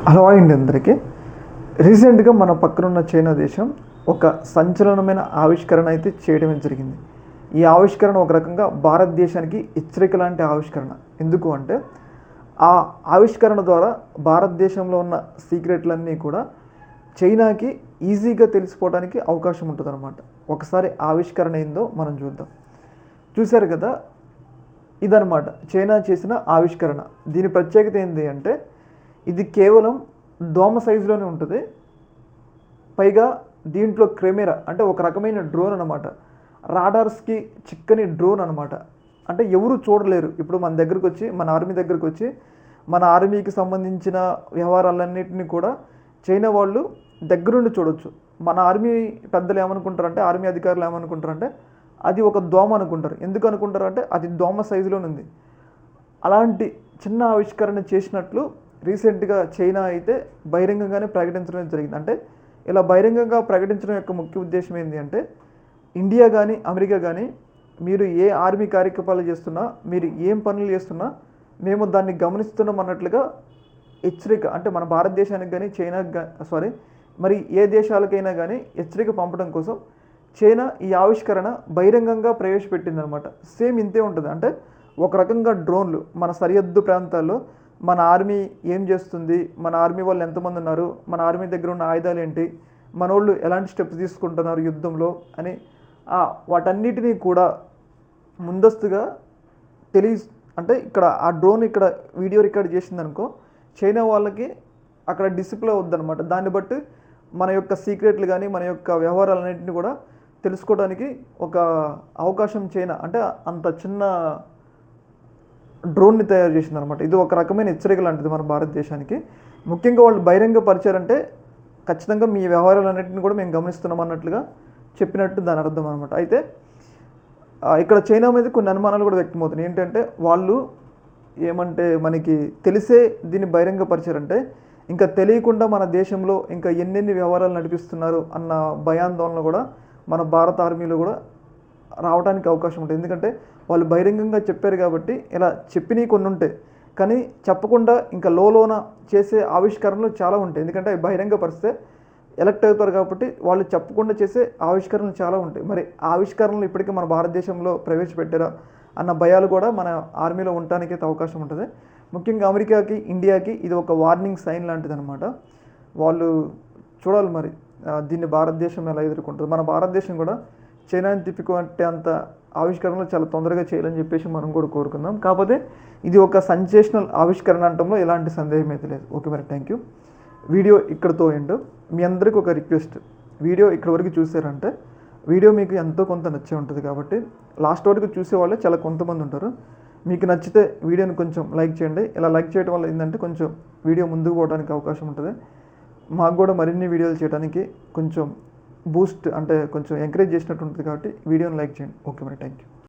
Hello అండి అందరికీ. రీసెంట్గా మన పక్కనున్న చైనా దేశం ఒక సంచలనమైన ఆవిష్కరణ అయితే చేయడం జరిగింది. ఈ ఆవిష్కరణ ఒక రకంగా భారతదేశానికి హెచ్చరిక లాంటి ఆవిష్కరణ. ఎందుకు అంటే ఆ ఆవిష్కరణ ద్వారా భారతదేశంలో ఉన్న సీక్రెట్లన్నీ కూడా చైనాకి ఈజీగా తెలిసిపోవడానికి అవకాశం ఉంటుందన్నమాట. ఒకసారి ఆవిష్కరణ ఏందో మనం చూద్దాం. చూశారు కదా, ఇదనమాట చైనా చేసిన ఆవిష్కరణ. దీని ప్రత్యేకత ఏంటి అంటే ఇది కేవలం దోమ సైజులోనే ఉంటుంది. పైగా దీంట్లో కెమెరా అంటే ఒక రకమైన డ్రోన్ అనమాట. రాడార్స్కి చిక్కని డ్రోన్ అనమాట. అంటే ఎవరు చూడలేరు. ఇప్పుడు మన దగ్గరకు వచ్చి మన ఆర్మీ దగ్గరకు వచ్చి మన ఆర్మీకి సంబంధించిన వ్యవహారాలన్నింటినీ కూడా చైనా వాళ్ళు దగ్గరుండి చూడొచ్చు. మన ఆర్మీ పెద్దలు ఏమనుకుంటారంటే, ఆర్మీ అధికారులు ఏమనుకుంటారంటే అది ఒక దోమ అనుకుంటారు. ఎందుకు అనుకుంటారు అంటే అది దోమ సైజులోనే ఉంది. అలాంటి చిన్న ఆవిష్కరణ చేసినట్లు రీసెంట్గా చైనా అయితే బహిరంగంగానే ప్రకటించడం జరిగింది. అంటే ఇలా బహిరంగంగా ప్రకటించడం యొక్క ముఖ్య ఉద్దేశం ఏంటి అంటే ఇండియా కానీ అమెరికా కానీ మీరు ఏ ఆర్మీ కార్యకలాపాలు చేస్తున్నా, మీరు ఏం పనులు చేస్తున్నా మేము దాన్ని గమనిస్తున్నాం అన్నట్లుగా హెచ్చరిక, అంటే మన భారతదేశానికి కానీ చైనాకి మరి ఏ దేశాలకైనా కానీ హెచ్చరిక పంపడం కోసం చైనా ఈ ఆవిష్కరణ బహిరంగంగా ప్రవేశపెట్టిందనమాట. సేమ్ ఇంతే ఉంటుంది. అంటే ఒక రకంగా డ్రోన్లు మన సరిహద్దు ప్రాంతాల్లో మన ఆర్మీ ఏం చేస్తుంది, మన ఆర్మీ వాళ్ళు ఎంతమంది ఉన్నారు, మన ఆర్మీ దగ్గర ఉన్న ఆయుధాలు ఏంటి, మన వాళ్ళు ఎలాంటి స్టెప్స్ తీసుకుంటున్నారు యుద్ధంలో అని వాటన్నిటినీ కూడా ముందస్తుగా అంటే ఇక్కడ ఆ డ్రోన్ ఇక్కడ వీడియో రికార్డ్ చేసిందనుకో చైనా వాళ్ళకి అక్కడ డిస్ప్లే అవుద్దనమాట. దాన్ని బట్టి మన యొక్క సీక్రెట్లు కానీ మన యొక్క వ్యవహారాలన్నింటినీ కూడా తెలుసుకోవడానికి ఒక అవకాశం చైనా అంటే అంత చిన్న డ్రోన్ని తయారు చేసింది అనమాట. ఇది ఒక రకమైన హెచ్చరిక లాంటిది మన భారతదేశానికి. ముఖ్యంగా వాళ్ళు బహిరంగపరిచారంటే ఖచ్చితంగా మీ వ్యవహారాలన్నింటినీ కూడా మేము గమనిస్తున్నాం అన్నట్లుగా చెప్పినట్టు దాని అర్థం అనమాట. అయితే ఇక్కడ చైనా మీద కొన్ని అనుమానాలు కూడా వ్యక్తమవుతున్నాయి. ఏంటంటే వాళ్ళు ఏమంటే మనకి తెలిసే దీన్ని బహిరంగపరిచారంటే ఇంకా తెలియకుండా మన దేశంలో ఇంకా ఎన్నెన్ని వ్యవహారాలు నడిపిస్తున్నారు అన్న భయాందోళన కూడా మన భారత ఆర్మీలో కూడా రావడానికి అవకాశం ఉంటుంది. ఎందుకంటే వాళ్ళు బహిరంగంగా చెప్పారు కాబట్టి ఇలా చెప్పినవి కొన్ని ఉంటాయి, కానీ చెప్పకుండా ఇంకా లోన చేసే ఆవిష్కరణలు చాలా ఉంటాయి. ఎందుకంటే అవి బహిరంగపరిస్తే ఎలక్ట్ అవుతారు కాబట్టి వాళ్ళు చెప్పకుండా చేసే ఆవిష్కరణలు చాలా ఉంటాయి. మరి ఆవిష్కరణలు ఇప్పటికీ మన భారతదేశంలో ప్రవేశపెట్టారా అన్న భయాలు కూడా మన ఆర్మీలో ఉండటానికి అయితే అవకాశం ఉంటుంది. ముఖ్యంగా అమెరికాకి ఇండియాకి ఇది ఒక వార్నింగ్ సైన్ లాంటిది అనమాట. వాళ్ళు చూడాలి మరి దీన్ని భారతదేశం ఎలా ఎదుర్కొంటుంది. మన భారతదేశం కూడా చైనాని తిప్పికొట్టే అంత ఆవిష్కరణలు చాలా తొందరగా చేయాలని చెప్పేసి మనం కూడా కోరుకుందాం. కాకపోతే ఇది ఒక సెన్సేషనల్ ఆవిష్కరణ అనడంలో ఎలాంటి సందేహం అయితే లేదు. ఓకే మరి, థ్యాంక్ యూ. వీడియో ఇక్కడితో ఎండ్. మీ అందరికీ ఒక రిక్వెస్ట్, వీడియో ఇక్కడ వరకు చూసారంటే వీడియో మీకు ఎంతో కొంత నచ్చే ఉంటుంది కాబట్టి లాస్ట్ వరకు చూసేవాళ్ళే చాలా కొంతమంది ఉంటారు. మీకు నచ్చితే వీడియోని కొంచెం లైక్ చేయండి. ఇలా లైక్ చేయడం వల్ల ఏంటంటే కొంచెం వీడియో ముందుకు పోవడానికి అవకాశం ఉంటుంది. మాకు కూడా మరిన్ని వీడియోలు చేయడానికి కొంచెం బూస్ట్ అంటే కొంచెం ఎంకరేజ్ చేసినట్టు ఉంటుంది కాబట్టి వీడియోని లైక్ చేయండి. ఓకే మరి, థ్యాంక్ యూ.